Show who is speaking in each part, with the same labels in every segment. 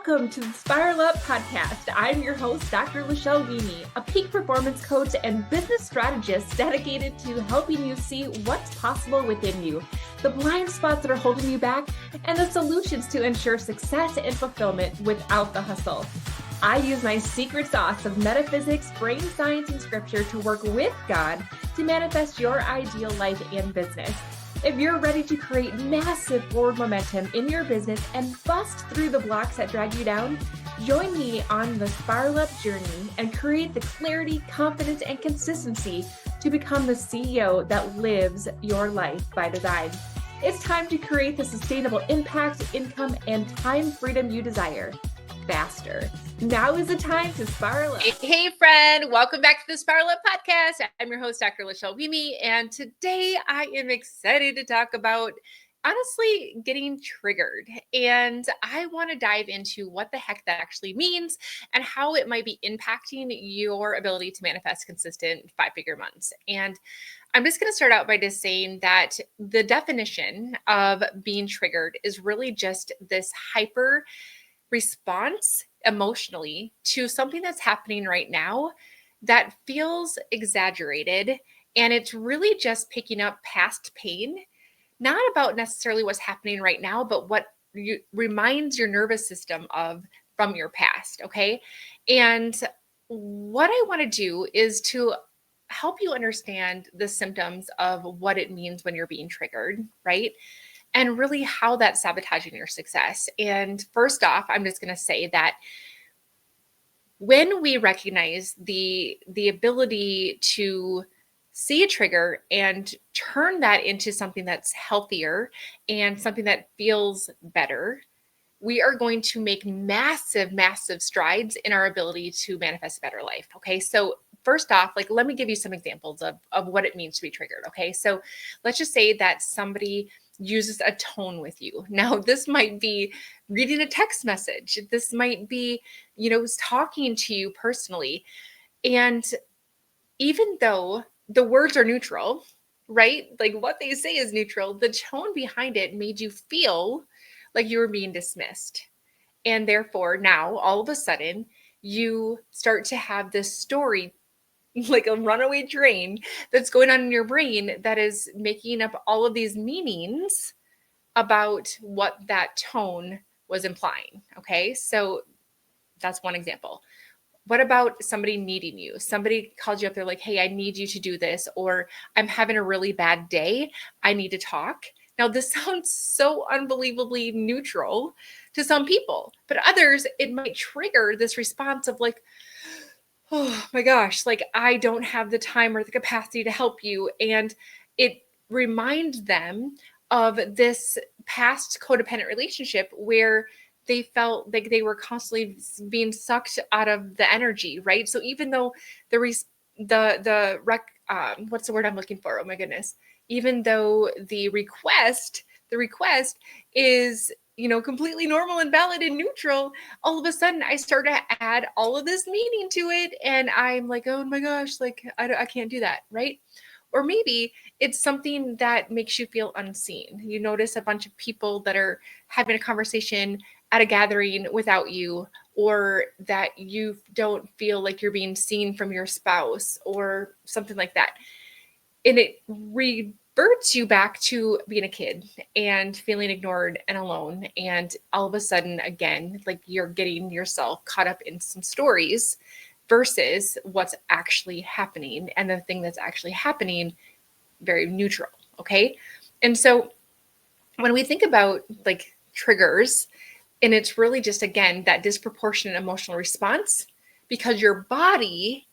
Speaker 1: Welcome to the Spiral Up podcast. I'm your host, Dr. Wieme, a peak performance coach and business strategist dedicated to helping you see what's possible within you, the blind spots that are holding you back, and the solutions to ensure success and fulfillment without the hustle. I use my secret sauce of metaphysics, brain science, and scripture to work with God to manifest your ideal life and business. If you're ready to create massive forward momentum in your business and bust through the blocks that drag you down, join me on the Spiral Up journey and create the clarity, confidence, and consistency to become the CEO that lives your life by design. It's time to create the sustainable impact, income, and time freedom you desire faster. Now is the time to spiral up.
Speaker 2: Hey friend, welcome back to the Spiral Up podcast. I'm your host, Dr. Wieme, and today I am excited to talk about honestly getting triggered. And I want to dive into what the heck that actually means and how it might be impacting your ability to manifest consistent 5-figure months. And I'm just going to start out by just saying that the definition of being triggered is really just this hyper response emotionally to something that's happening right now that feels exaggerated. And it's really just picking up past pain, not about necessarily what's happening right now, but what reminds your nervous system of from your past. Okay. And what I want to do is to help you understand the symptoms of what it means when you're being triggered, right? And really how that's sabotaging your success. And first off, I'm just going to say that when we recognize the ability to see a trigger and turn that into something that's healthier and something that feels better, we are going to make massive, massive strides in our ability to manifest a better life. Okay. So first off, let me give you some examples of what it means to be triggered. Okay. So let's just say that somebody uses a tone with you. Now, this might be reading a text message. This might be, talking to you personally. And even though the words are neutral, right? Like what they say is neutral, the tone behind it made you feel like you were being dismissed. And therefore, now all of a sudden, you start to have this story like a runaway train that's going on in your brain that is making up all of these meanings about what that tone was implying. Okay. So that's one example. What about somebody needing you? Somebody called you up. They're like, hey, I need you to do this, or I'm having a really bad day. I need to talk. Now, this sounds so unbelievably neutral to some people, but others, it might trigger this response of like, oh my gosh, I don't have the time or the capacity to help you. And it reminds them of this past codependent relationship where they felt like they were constantly being sucked out of the energy, right? So even though what's the word I'm looking for? Oh my goodness. Even though the request is completely normal and valid and neutral, all of a sudden I start to add all of this meaning to it. And I'm like, oh my gosh, I can't do that. Right. Or maybe it's something that makes you feel unseen. You notice a bunch of people that are having a conversation at a gathering without you, or that you don't feel like you're being seen from your spouse or something like that. And it reverts you back to being a kid and feeling ignored and alone. And all of a sudden, again, you're getting yourself caught up in some stories versus what's actually happening. And the thing that's actually happening, very neutral. Okay. And so when we think about triggers, and it's really just, again, that disproportionate emotional response because your body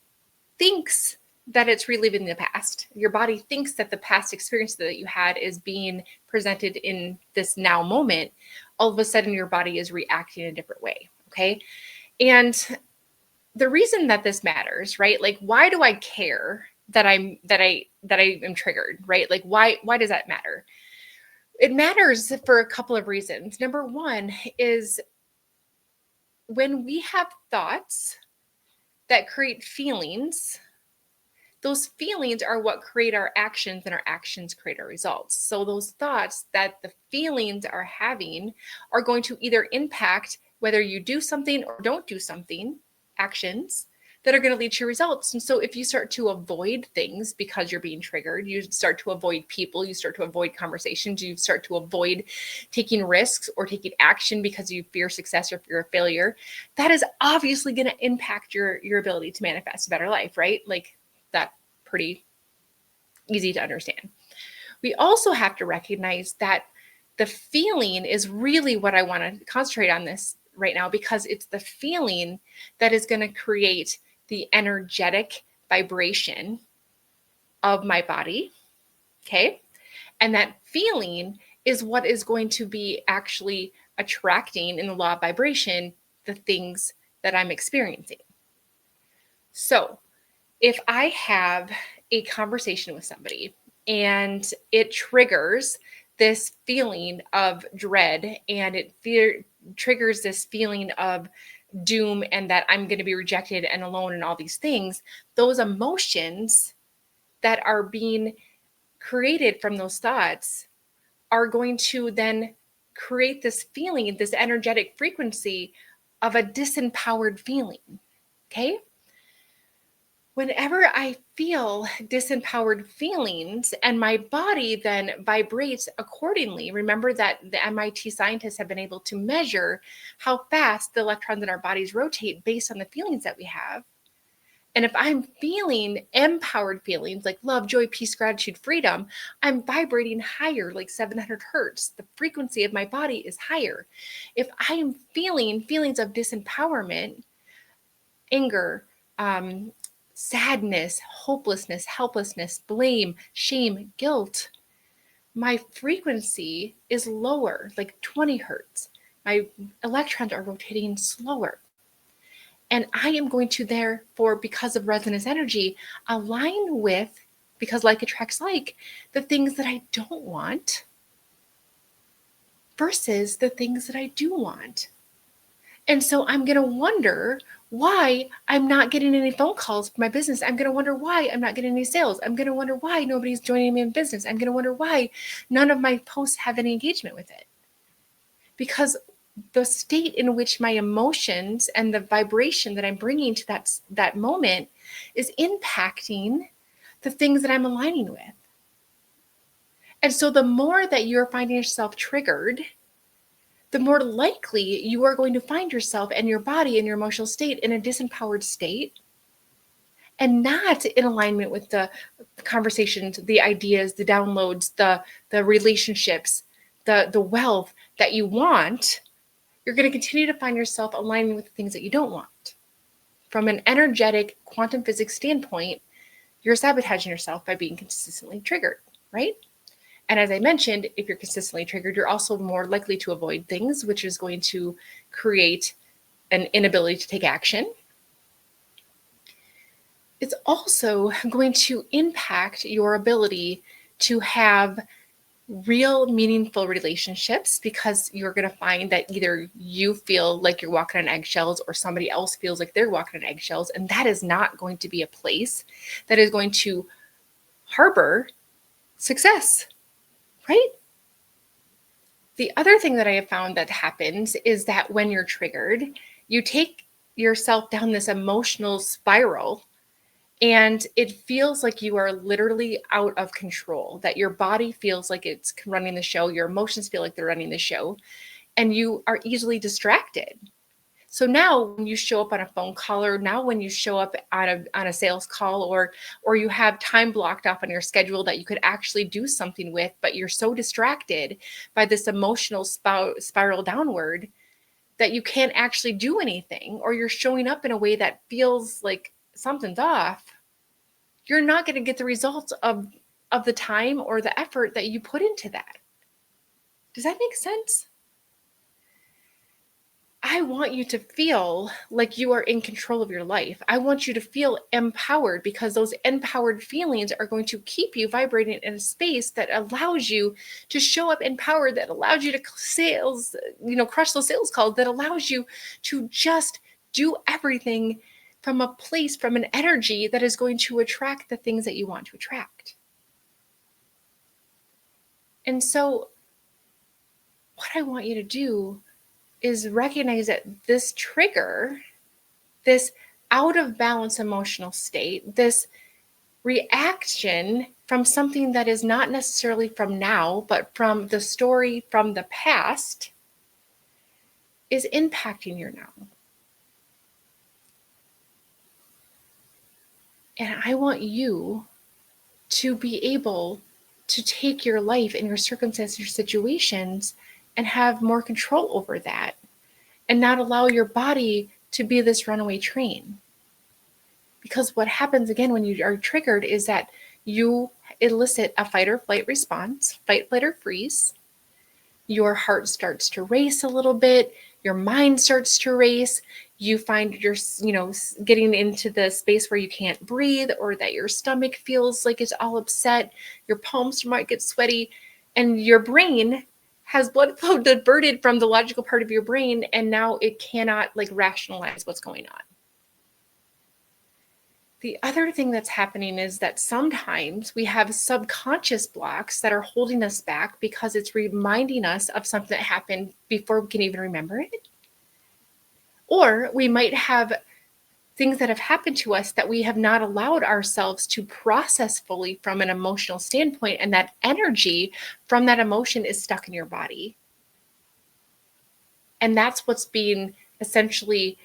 Speaker 2: thinks that it's reliving the past. Your body thinks that the past experience that you had is being presented in this now moment. All of a sudden, your body is reacting in a different way. Okay. And the reason that this matters, right? Why do I care that I am triggered, right? Why does that matter? It matters for a couple of reasons. Number one is when we have thoughts that create feelings, those feelings are what create our actions, and our actions create our results. So those thoughts that the feelings are having are going to either impact whether you do something or don't do something, actions that are going to lead to results. And so if you start to avoid things because you're being triggered, you start to avoid people, you start to avoid conversations, you start to avoid taking risks or taking action because you fear success or fear of failure, that is obviously going to impact your ability to manifest a better life, right? Like that's pretty easy to understand. We also have to recognize that the feeling is really what I want to concentrate on this right now, because it's the feeling that is going to create the energetic vibration of my body. Okay. And that feeling is what is going to be actually attracting in the law of vibration the things that I'm experiencing. So if I have a conversation with somebody and it triggers this feeling of dread and it triggers this feeling of doom and that I'm going to be rejected and alone and all these things, those emotions that are being created from those thoughts are going to then create this feeling, this energetic frequency of a disempowered feeling. Okay. Whenever I feel disempowered feelings and my body then vibrates accordingly, remember that the MIT scientists have been able to measure how fast the electrons in our bodies rotate based on the feelings that we have. And if I'm feeling empowered feelings like love, joy, peace, gratitude, freedom, I'm vibrating higher, like 700 hertz. The frequency of my body is higher. If I am feeling feelings of disempowerment, anger, sadness, hopelessness, helplessness, blame, shame, guilt, my frequency is lower, like 20 hertz. My electrons are rotating slower. And I am going to therefore, because of resonance energy, align with, because like attracts like, the things that I don't want versus the things that I do want. And so I'm going to wonder why I'm not getting any phone calls for my business. I'm going to wonder why I'm not getting any sales. I'm going to wonder why nobody's joining me in business. I'm going to wonder why none of my posts have any engagement with it. Because the state in which my emotions and the vibration that I'm bringing to that moment is impacting the things that I'm aligning with. And so the more that you're finding yourself triggered, the more likely you are going to find yourself and your body and your emotional state in a disempowered state and not in alignment with the conversations, the ideas, the downloads, the relationships, the wealth that you want. You're going to continue to find yourself aligning with the things that you don't want. From an energetic quantum physics standpoint, you're sabotaging yourself by being consistently triggered, right? And as I mentioned, if you're consistently triggered, you're also more likely to avoid things, which is going to create an inability to take action. It's also going to impact your ability to have real meaningful relationships, because you're going to find that either you feel like you're walking on eggshells or somebody else feels like they're walking on eggshells. And that is not going to be a place that is going to harbor success, right? The other thing that I have found that happens is that when you're triggered, you take yourself down this emotional spiral and it feels like you are literally out of control, that your body feels like it's running the show, your emotions feel like they're running the show, and you are easily distracted. So now when you show up on a phone call, or now when you show up on a sales call, or you have time blocked off on your schedule that you could actually do something with, but you're so distracted by this emotional spiral downward that you can't actually do anything, or you're showing up in a way that feels like something's off, you're not going to get the results of the time or the effort that you put into that. Does that make sense? I want you to feel like you are in control of your life. I want you to feel empowered, because those empowered feelings are going to keep you vibrating in a space that allows you to show up empowered, that allows you to crush those sales calls, that allows you to just do everything from a place, from an energy that is going to attract the things that you want to attract. And so what I want you to do is recognize that this trigger, this out of balance emotional state, this reaction from something that is not necessarily from now, but from the story from the past, is impacting your now. And I want you to be able to take your life and your circumstances, your situations, and have more control over that, and not allow your body to be this runaway train. Because what happens again when you are triggered is that you elicit a fight or flight response, fight, flight, or freeze. Your heart starts to race a little bit. Your mind starts to race. You find you're, getting into the space where you can't breathe, or that your stomach feels like it's all upset. Your palms might get sweaty, and your brain has blood flow diverted from the logical part of your brain, and now it cannot rationalize what's going on. The other thing that's happening is that sometimes we have subconscious blocks that are holding us back because it's reminding us of something that happened before we can even remember it. Or we might have things that have happened to us that we have not allowed ourselves to process fully from an emotional standpoint, and that energy from that emotion is stuck in your body. And that's what's being essentially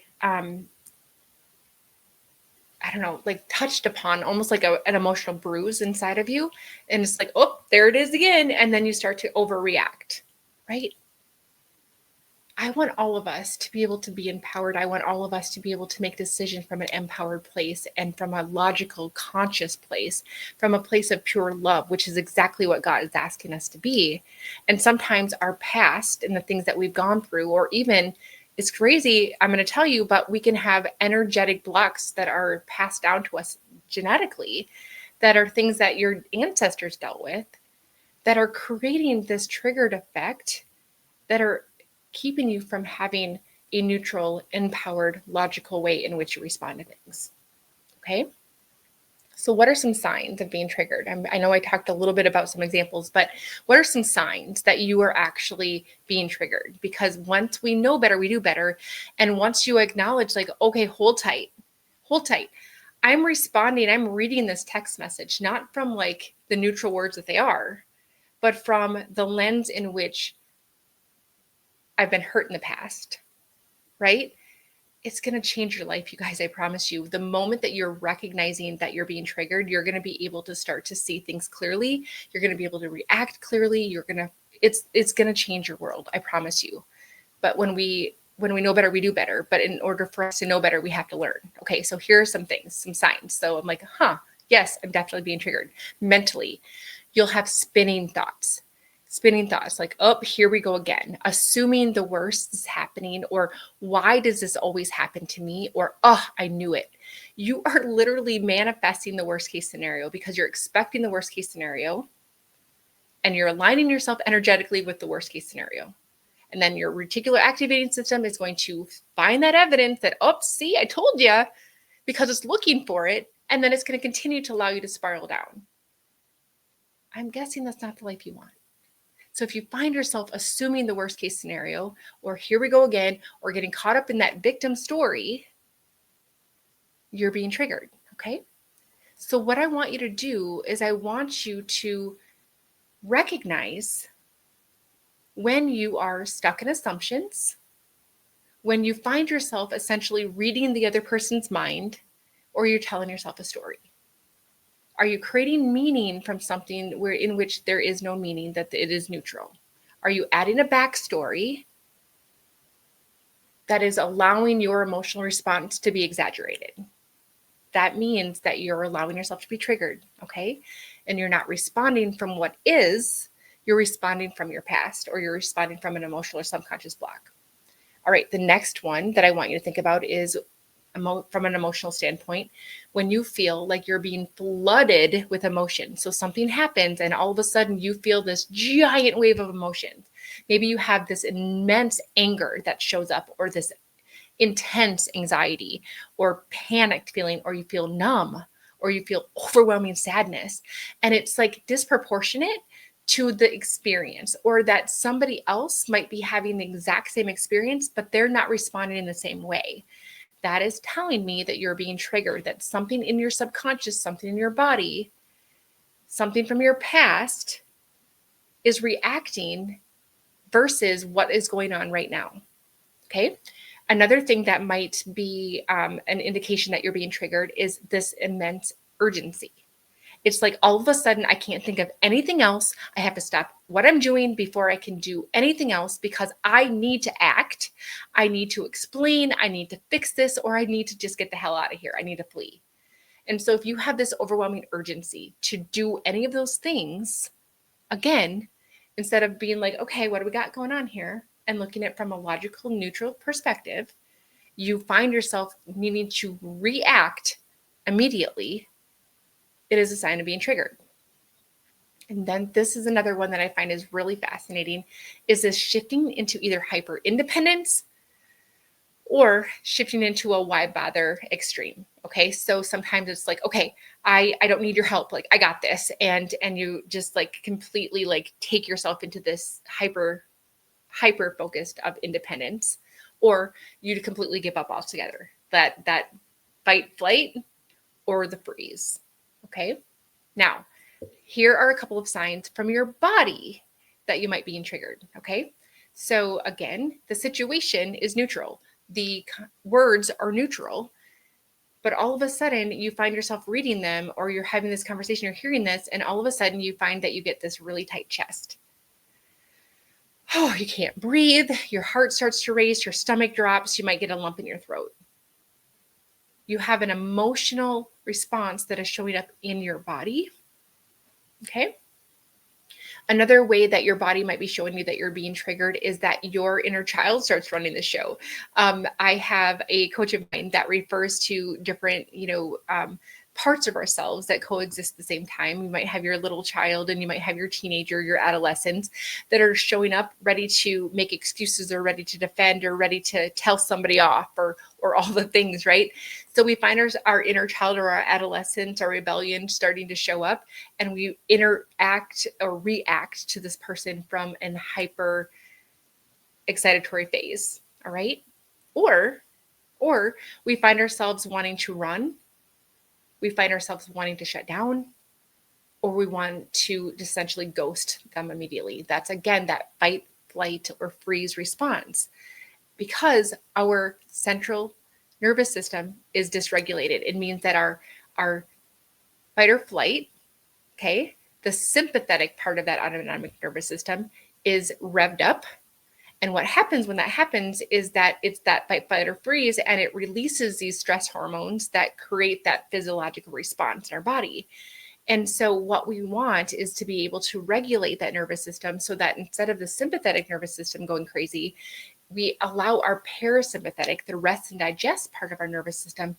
Speaker 2: touched upon, almost like an emotional bruise inside of you. And it's like, oh, there it is again. And then you start to overreact, right? I want all of us to be able to be empowered. I want all of us to be able to make decisions from an empowered place and from a logical, conscious place, from a place of pure love, which is exactly what God is asking us to be. And sometimes our past and the things that we've gone through, or even, it's crazy, I'm going to tell you, but we can have energetic blocks that are passed down to us genetically, that are things that your ancestors dealt with, that are creating this triggered effect, that are keeping you from having a neutral, empowered, logical way in which you respond to things. Okay? So what are some signs of being triggered? I know I talked a little bit about some examples, but what are some signs that you are actually being triggered? Because once we know better, we do better. And once you acknowledge, okay, hold tight. I'm responding, I'm reading this text message, not from the neutral words that they are, but from the lens in which I've been hurt in the past, right? It's going to change your life, you guys. I promise you. The moment that you're recognizing that you're being triggered, you're going to be able to start to see things clearly. You're going to be able to react clearly. It's going to change your world. I promise you. But when we know better, we do better. But in order for us to know better, we have to learn. Okay. So here are some things, some signs. So I'm like, yes, I'm definitely being triggered mentally. You'll have spinning thoughts, like, oh, here we go again, assuming the worst is happening, or why does this always happen to me, or, oh, I knew it. You are literally manifesting the worst case scenario because you're expecting the worst case scenario, and you're aligning yourself energetically with the worst case scenario. And then your reticular activating system is going to find that evidence that, oh, see, I told you, because it's looking for it, and then it's going to continue to allow you to spiral down. I'm guessing that's not the life you want. So if you find yourself assuming the worst case scenario, or here we go again, or getting caught up in that victim story, you're being triggered, okay? So what I want you to do is I want you to recognize when you are stuck in assumptions, when you find yourself essentially reading the other person's mind, or you're telling yourself a story. Are you creating meaning from something in which there is no meaning, that it is neutral? Are you adding a backstory that is allowing your emotional response to be exaggerated? That means that you're allowing yourself to be triggered, okay? And you're not responding from what is, you're responding from your past, or you're responding from an emotional or subconscious block. All right, the next one that I want you to think about is from an emotional standpoint, when you feel like you're being flooded with emotion. So something happens and all of a sudden you feel this giant wave of emotions. Maybe you have this immense anger that shows up, or this intense anxiety or panicked feeling, or you feel numb, or you feel overwhelming sadness. And it's disproportionate to the experience, or that somebody else might be having the exact same experience, but they're not responding in the same way. That is telling me that you're being triggered, that something in your subconscious, something in your body, something from your past is reacting versus what is going on right now. Okay. Another thing that might be an indication that you're being triggered is this immense urgency. It's like all of a sudden, I can't think of anything else. I have to stop what I'm doing before I can do anything else because I need to act. I need to explain. I need to fix this, or I need to just get the hell out of here. I need to flee. And so if you have this overwhelming urgency to do any of those things, again, instead of being like, okay, what do we got going on here? And looking at it from a logical, neutral perspective, you find yourself needing to react immediately. It is a sign of being triggered. And then this is another one that I find is really fascinating, is this shifting into either hyper independence or shifting into a why bother extreme. Okay. So sometimes it's like, okay, I don't need your help. Like I got this. And you just like completely like take yourself into this hyper focused of independence, or you completely give up altogether, that fight, flight, or the freeze. Okay. Now, here are a couple of signs from your body that you might be triggered. Okay. So again, the situation is neutral. The words are neutral, but all of a sudden you find yourself reading them, or you're having this conversation, you're hearing this, and all of a sudden you find that you get this really tight chest. Oh, you can't breathe. Your heart starts to race. Your stomach drops. You might get a lump in your throat. You have an emotional response that is showing up in your body. Okay. Another way that your body might be showing you that you're being triggered is that your inner child starts running the show. I have a coach of mine that refers to different, parts of ourselves that coexist at the same time. You might have your little child, and you might have your teenager, your adolescents that are showing up ready to make excuses, or ready to defend, or ready to tell somebody off, or all the things, right? So we find our inner child, or our adolescence, our rebellion starting to show up, and we interact or react to this person from an hyper excitatory phase. All right. Or we find ourselves wanting to run. We find ourselves wanting to shut down, or we want to essentially ghost them immediately. That's again, that fight, flight, or freeze response, because our central nervous system is dysregulated. It means that our fight or flight, okay, the sympathetic part of that autonomic nervous system is revved up. And what happens when that happens is that it's that fight, flight, or freeze, and it releases these stress hormones that create that physiological response in our body. And so what we want is to be able to regulate that nervous system, so that instead of the sympathetic nervous system going crazy, we allow our parasympathetic, the rest and digest part of our nervous system,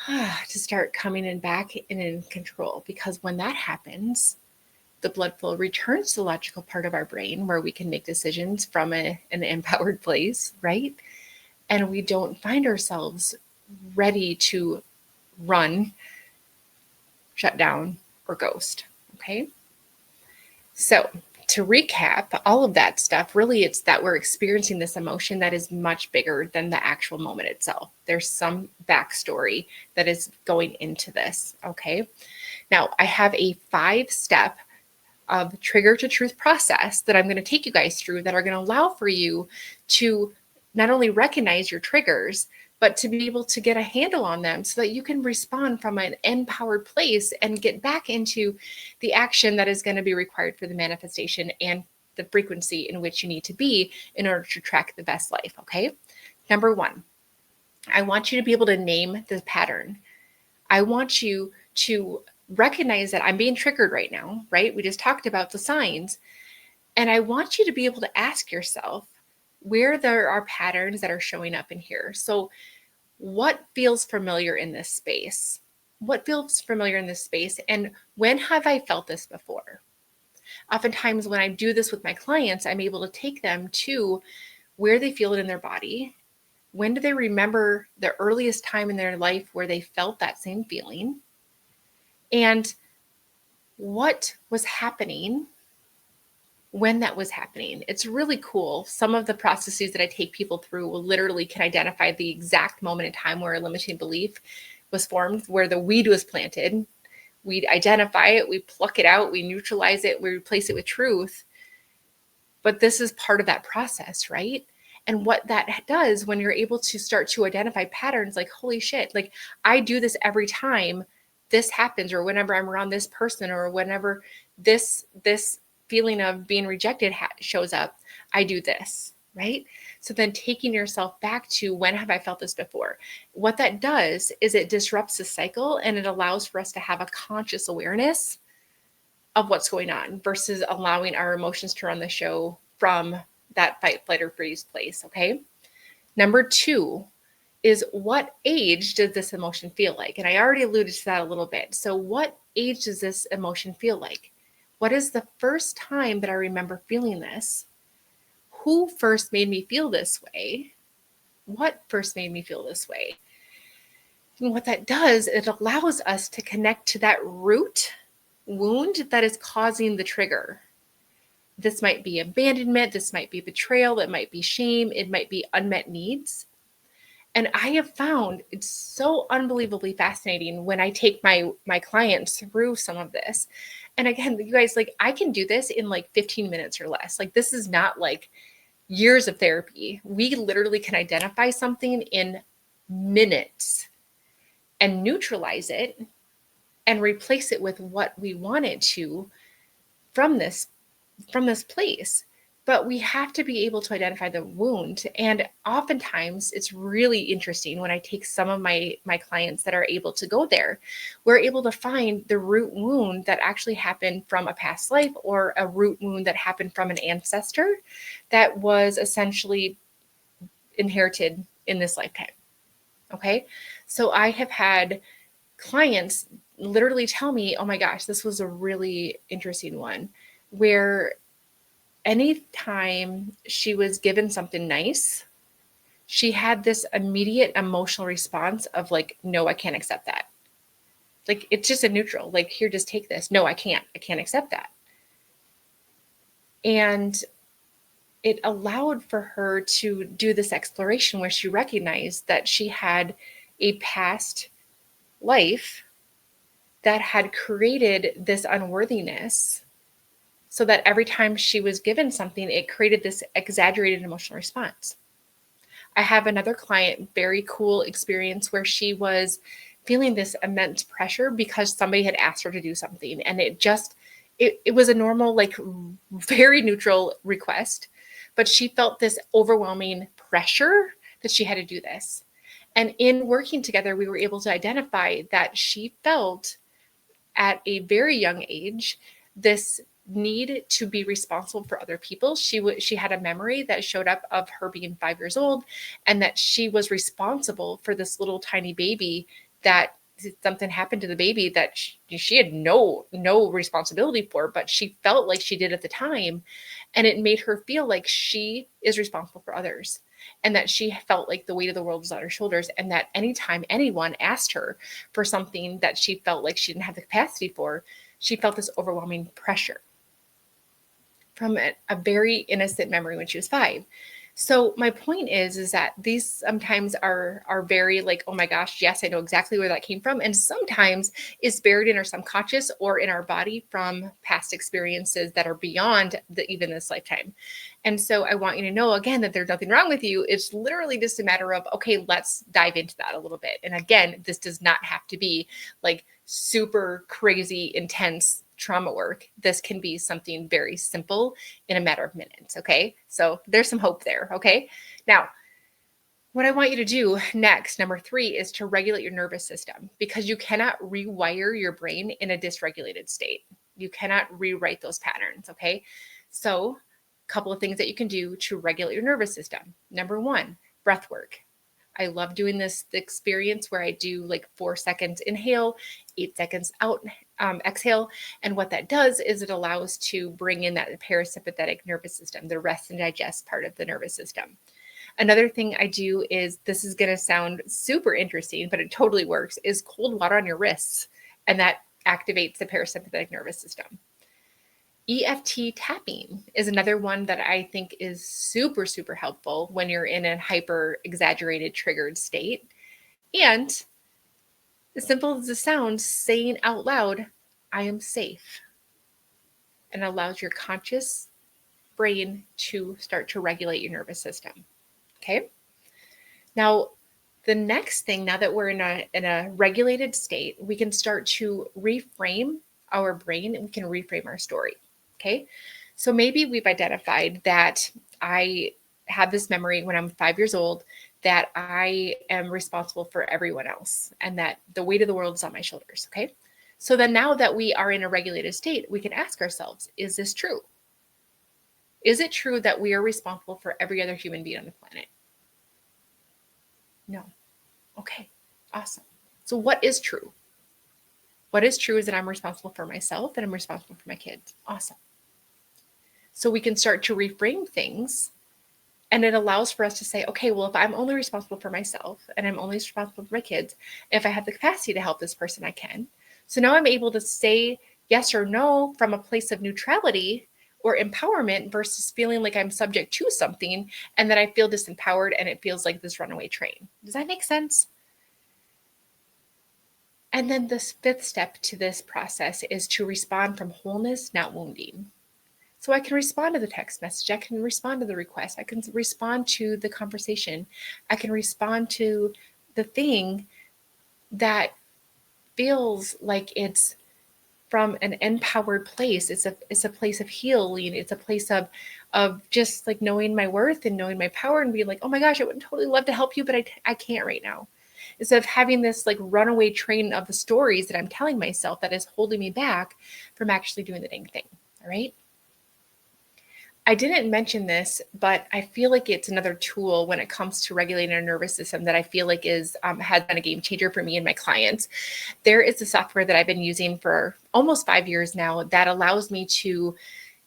Speaker 2: to start coming in back and in control. Because when that happens, the blood flow returns to the logical part of our brain, where we can make decisions from an empowered place, right? And we don't find ourselves ready to run, shut down, or ghost. Okay. So to recap all of that stuff, really it's that we're experiencing this emotion that is much bigger than the actual moment itself. There's some backstory that is going into this. Okay. Now I have a 5-step of trigger to truth process that I'm going to take you guys through, that are going to allow for you to not only recognize your triggers, but to be able to get a handle on them, so that you can respond from an empowered place and get back into the action that is going to be required for the manifestation and the frequency in which you need to be in order to track the best life. Okay. Number 1, I want you to be able to name the pattern. I want you to recognize that I'm being triggered right now, right? We just talked about the signs. And I want you to be able to ask yourself where there are patterns that are showing up in here. So what feels familiar in this space? What feels familiar in this space? And when have I felt this before? Oftentimes when I do this with my clients, I'm able to take them to where they feel it in their body. When do they remember the earliest time in their life where they felt that same feeling? And what was happening when that was happening. It's really cool. Some of the processes that I take people through will literally can identify the exact moment in time where a limiting belief was formed, where the weed was planted. We identify it, we pluck it out, we neutralize it, we replace it with truth. But this is part of that process, right? And what that does when you're able to start to identify patterns, like, holy shit, like I do this every time this happens, or whenever I'm around this person, or whenever this feeling of being rejected shows up, I do this, right? So then taking yourself back to, when have I felt this before? What that does is it disrupts the cycle, and it allows for us to have a conscious awareness of what's going on versus allowing our emotions to run the show from that fight, flight, or freeze place. Okay. Number 2 is, what age does this emotion feel like? And I already alluded to that a little bit. So what age does this emotion feel like? What is the first time that I remember feeling this? Who first made me feel this way? What first made me feel this way? And what that does, it allows us to connect to that root wound that is causing the trigger. This might be abandonment, this might be betrayal, it might be shame, it might be unmet needs. And I have found it's so unbelievably fascinating when I take my clients through some of this. And again, you guys, like, I can do this in like 15 minutes or less. Like, this is not like years of therapy. We literally can identify something in minutes and neutralize it and replace it with what we wanted to from this place. But we have to be able to identify the wound. And oftentimes it's really interesting when I take some of my clients that are able to go there, we're able to find the root wound that actually happened from a past life, or a root wound that happened from an ancestor that was essentially inherited in this lifetime. Okay. So I have had clients literally tell me, oh my gosh, this was a really interesting one, where anytime she was given something nice, she had this immediate emotional response of like, no, I can't accept that. Like, it's just a neutral, like, here, just take this. No, I can't accept that. And it allowed for her to do this exploration where she recognized that she had a past life that had created this unworthiness, so that every time she was given something, it created this exaggerated emotional response. I have another client, very cool experience, where she was feeling this immense pressure because somebody had asked her to do something. And it was a normal, like, very neutral request, but she felt this overwhelming pressure that she had to do this. And in working together, we were able to identify that she felt at a very young age this need to be responsible for other people. She had a memory that showed up of her being 5 years old, and that she was responsible for this little tiny baby, that something happened to the baby that she had no responsibility for, but she felt like she did at the time. And it made her feel like she is responsible for others, and that she felt like the weight of the world was on her shoulders. And that anytime anyone asked her for something that she felt like she didn't have the capacity for, she felt this overwhelming pressure from a very innocent memory when she was 5. So my point is that these sometimes are very like, oh my gosh, yes, I know exactly where that came from. And sometimes it's buried in our subconscious or in our body from past experiences that are beyond even this lifetime. And so I want you to know, again, that there's nothing wrong with you. It's literally just a matter of, okay, let's dive into that a little bit. And again, this does not have to be like super crazy, intense trauma work. This can be something very simple in a matter of minutes. Okay. So there's some hope there. Okay. Now, what I want you to do next, number 3, is to regulate your nervous system, because you cannot rewire your brain in a dysregulated state. You cannot rewrite those patterns. Okay. So a couple of things that you can do to regulate your nervous system. Number 1, breath work. I love doing this experience where I do like 4 seconds inhale, 8 seconds out, exhale. And what that does is it allows to bring in that parasympathetic nervous system, the rest and digest part of the nervous system. Another thing I do is, this is going to sound super interesting, but it totally works, is cold water on your wrists. And that activates the parasympathetic nervous system. EFT tapping is another one that I think is super, super helpful when you're in a hyper exaggerated triggered state. And as simple as it sounds, saying out loud, I am safe, and allows your conscious brain to start to regulate your nervous system. Okay. Now, the next thing, now that we're in a regulated state, we can start to reframe our brain and we can reframe our story. Okay. So maybe we've identified that I have this memory when I'm 5 years old that I am responsible for everyone else and that the weight of the world is on my shoulders. Okay. So then now that we are in a regulated state, we can ask ourselves, is this true? Is it true that we are responsible for every other human being on the planet? No. Okay, awesome. So what is true? What is true is that I'm responsible for myself and I'm responsible for my kids. Awesome. So we can start to reframe things, and it allows for us to say, okay, well, if I'm only responsible for myself and I'm only responsible for my kids, if I have the capacity to help this person, I can. So now I'm able to say yes or no from a place of neutrality or empowerment versus feeling like I'm subject to something and that I feel disempowered and it feels like this runaway train. Does that make sense? And then the fifth step to this process is to respond from wholeness, not wounding. So I can respond to the text message. I can respond to the request. I can respond to the conversation. I can respond to the thing that feels like it's from an empowered place. It's a place of healing. It's a place of just like knowing my worth and knowing my power and being like, oh my gosh, I would totally love to help you, but I can't right now. Instead of having this like runaway train of the stories that I'm telling myself that is holding me back from actually doing the dang thing. All right. I didn't mention this, but I feel like it's another tool when it comes to regulating our nervous system that I feel like has been a game changer for me and my clients. There is a software that I've been using for almost 5 years now that allows me to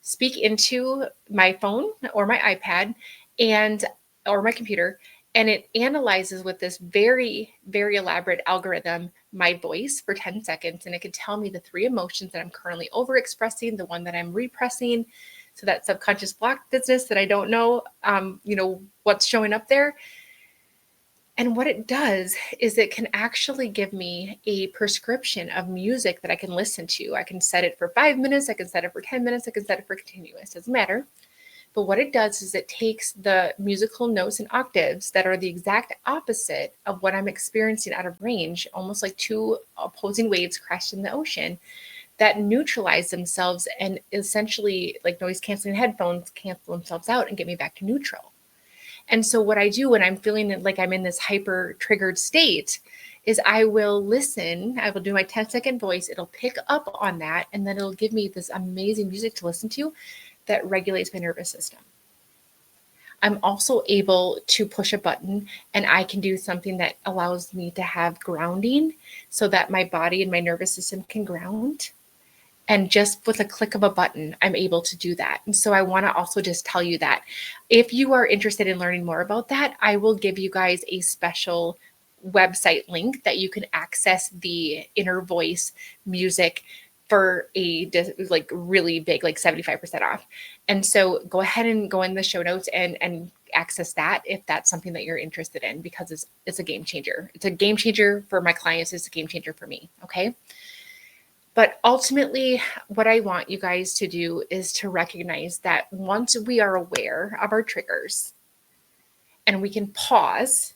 Speaker 2: speak into my phone or my iPad or my computer, and it analyzes with this very, very elaborate algorithm my voice for 10 seconds, and it can tell me the 3 emotions that I'm currently overexpressing, the one that I'm repressing. So that subconscious block business that I don't know, what's showing up there. And what it does is it can actually give me a prescription of music that I can listen to. I can set it for 5 minutes. I can set it for 10 minutes. I can set it for continuous. Doesn't matter. But what it does is it takes the musical notes and octaves that are the exact opposite of what I'm experiencing out of range, almost like 2 opposing waves crashing in the ocean, that neutralize themselves and essentially like noise canceling headphones cancel themselves out and get me back to neutral. And so what I do when I'm feeling like I'm in this hyper triggered state is I will listen, I will do my 10-second voice. It'll pick up on that. And then it'll give me this amazing music to listen to that regulates my nervous system. I'm also able to push a button and I can do something that allows me to have grounding so that my body and my nervous system can ground. And just with a click of a button, I'm able to do that. And so I want to also just tell you that if you are interested in learning more about that, I will give you guys a special website link that you can access the inner voice music for a like really big, like 75% off. And so go ahead and go in the show notes and access that if that's something that you're interested in, because it's a game changer. It's a game changer for my clients. It's a game changer for me. Okay. But ultimately, what I want you guys to do is to recognize that once we are aware of our triggers and we can pause,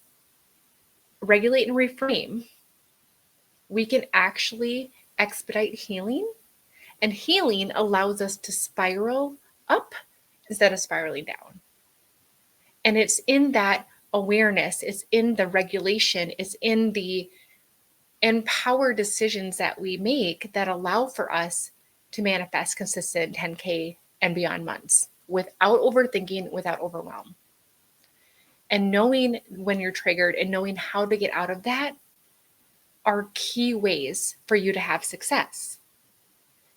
Speaker 2: regulate, and reframe, we can actually expedite healing. And healing allows us to spiral up instead of spiraling down. And it's in that awareness, it's in the regulation, it's in the empower decisions that we make that allow for us to manifest consistent 10K and beyond months without overthinking, without overwhelm. And knowing when you're triggered and knowing how to get out of that are key ways for you to have success.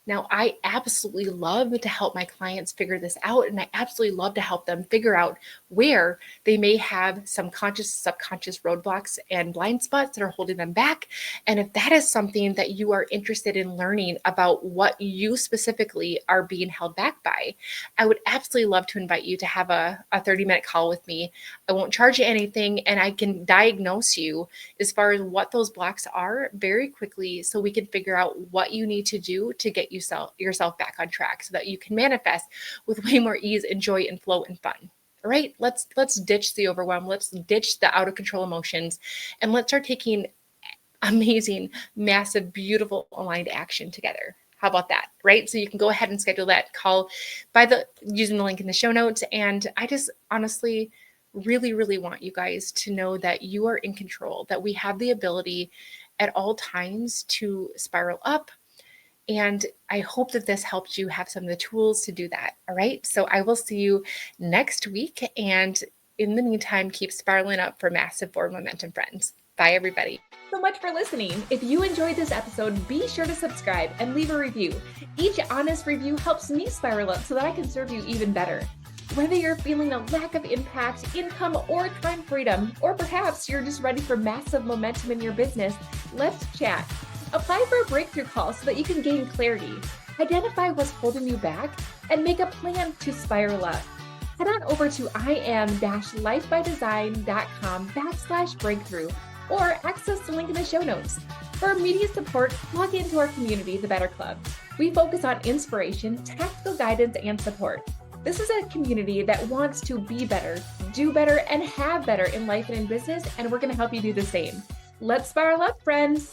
Speaker 2: Now, I absolutely love to help my clients figure this out, and I absolutely love to help them figure out where they may have some conscious, subconscious roadblocks and blind spots that are holding them back. And if that is something that you are interested in learning about what you specifically are being held back by, I would absolutely love to invite you to have a 30-minute call with me. I won't charge you anything, and I can diagnose you as far as what those blocks are very quickly so we can figure out what you need to do to get yourself back on track so that you can manifest with way more ease and joy and flow and fun. All right, let's ditch the overwhelm. Let's ditch the out of control emotions, and let's start taking amazing, massive, beautiful, aligned action together. How about that? Right? So you can go ahead and schedule that call using the link in the show notes. And I just honestly really, really want you guys to know that you are in control, that we have the ability at all times to spiral up. And I hope that this helped you have some of the tools to do that. All right. So I will see you next week. And in the meantime, keep spiraling up for massive forward momentum, friends. Bye, everybody.
Speaker 1: So much for listening. If you enjoyed this episode, be sure to subscribe and leave a review. Each honest review helps me spiral up so that I can serve you even better. Whether you're feeling a lack of impact, income, or time freedom, or perhaps you're just ready for massive momentum in your business, let's chat. Apply for a breakthrough call so that you can gain clarity, identify what's holding you back, and make a plan to spiral up. Head on over to im-lifebydesign.com/breakthrough or access the link in the show notes. For immediate support, log into our community, the Better Club. We focus on inspiration, tactical guidance, and support. This is a community that wants to be better, do better, and have better in life and in business, and we're going to help you do the same. Let's spiral up, friends.